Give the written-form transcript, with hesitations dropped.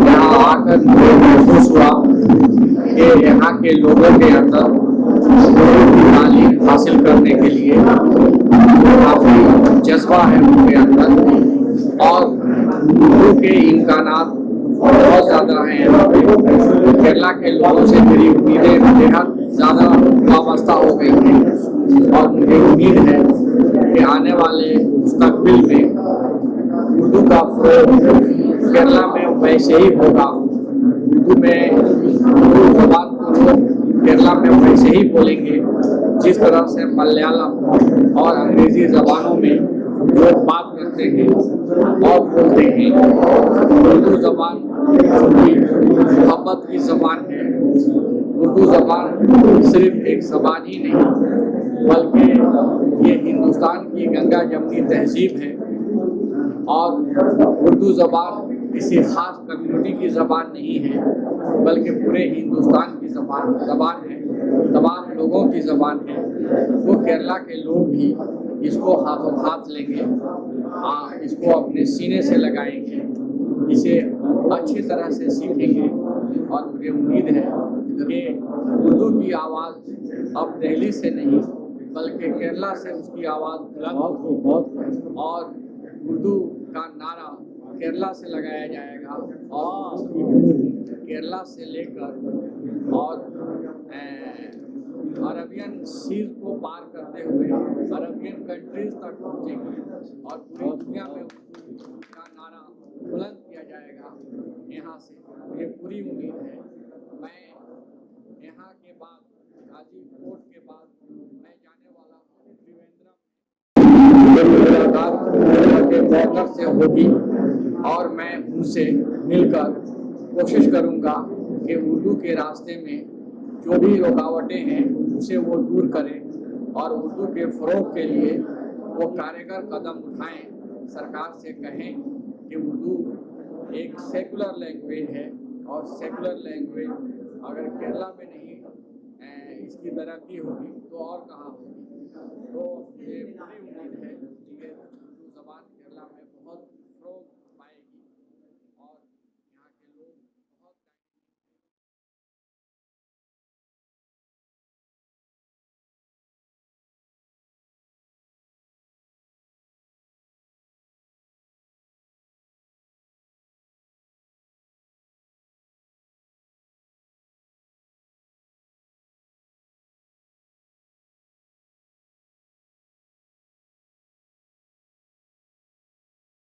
यहाँ आकर मुझे महसूस हुआ कि यहाँ के लोगों के अंदर तालीम हासिल करने के लिए काफ़ी जज्बा है उनके अंदर, और उर्दू के इम्कानात बहुत ज़्यादा हैं यहाँ पे। केरला के लोगों से मेरी उम्मीदें बेहद ज़्यादा वाबस्ता हो गई हैं, और मुझे उम्मीद है कि आने वाले मुस्तकबिल में उर्दू का फ़रोग़ केरला में वैसे ही होगा। उर्दू ज़बान को लोग केरला में वैसे ही बोलेंगे जिस तरह से मलयालम और अंग्रेज़ी ज़बानों में लोग बात करते हैं और बोलते हैं। उर्दू ज़बान उनकी मोहब्बत की ज़बान है। उर्दू ज़बान सिर्फ़ एक ज़बान ही नहीं, बल्कि ये हिंदुस्तान की गंगा जमनी तहज़ीब है। और उर्दू ज़बान किसी ख़ास कम्युनिटी की ज़बान नहीं है, बल्कि पूरे हिंदुस्तान की ज़बान है, तमाम लोगों की ज़बान है। तो केरला के लोग भी इसको हाथों हाथ लेंगे, इसको अपने सीने से लगाएंगे, इसे अच्छी तरह से सीखेंगे। और मुझे उम्मीद है कि उर्दू की आवाज़ अब दिल्ली से नहीं, बल्कि केरला से उसकी आवाज़ बुलंद होगी, और उर्दू का नारा केरला से लगाया जाएगा, और उसकी केरला से लेकर और अरबियन सीज को पार करते हुए अरबियन कंट्रीज तक पहुँचेगी, और पूरी दुनिया में उर्दू का नारा बुलंद किया जाएगा यहाँ से। मुझे पूरी उम्मीद है। मैं यहाँ के बाद गाजीपुर के बाद मैं जाने वाला हूँ त्रिवेंद्रम। मुलाकात के गवर्नर से होगी, और मैं उनसे मिलकर कोशिश करूँगा कि उर्दू के रास्ते में जो भी रुकावटें हैं उसे वो दूर करें, और उर्दू के फ़रोग़ के लिए वो कारगर कदम उठाएं। सरकार से कहें कि उर्दू एक सेकुलर लैंग्वेज है, और सेकुलर लैंग्वेज अगर केरला में नहीं इसकी तरक्की होगी तो और कहाँ होगी। तो मुझे पूरी उम्मीद है कि उर्दू ज़बान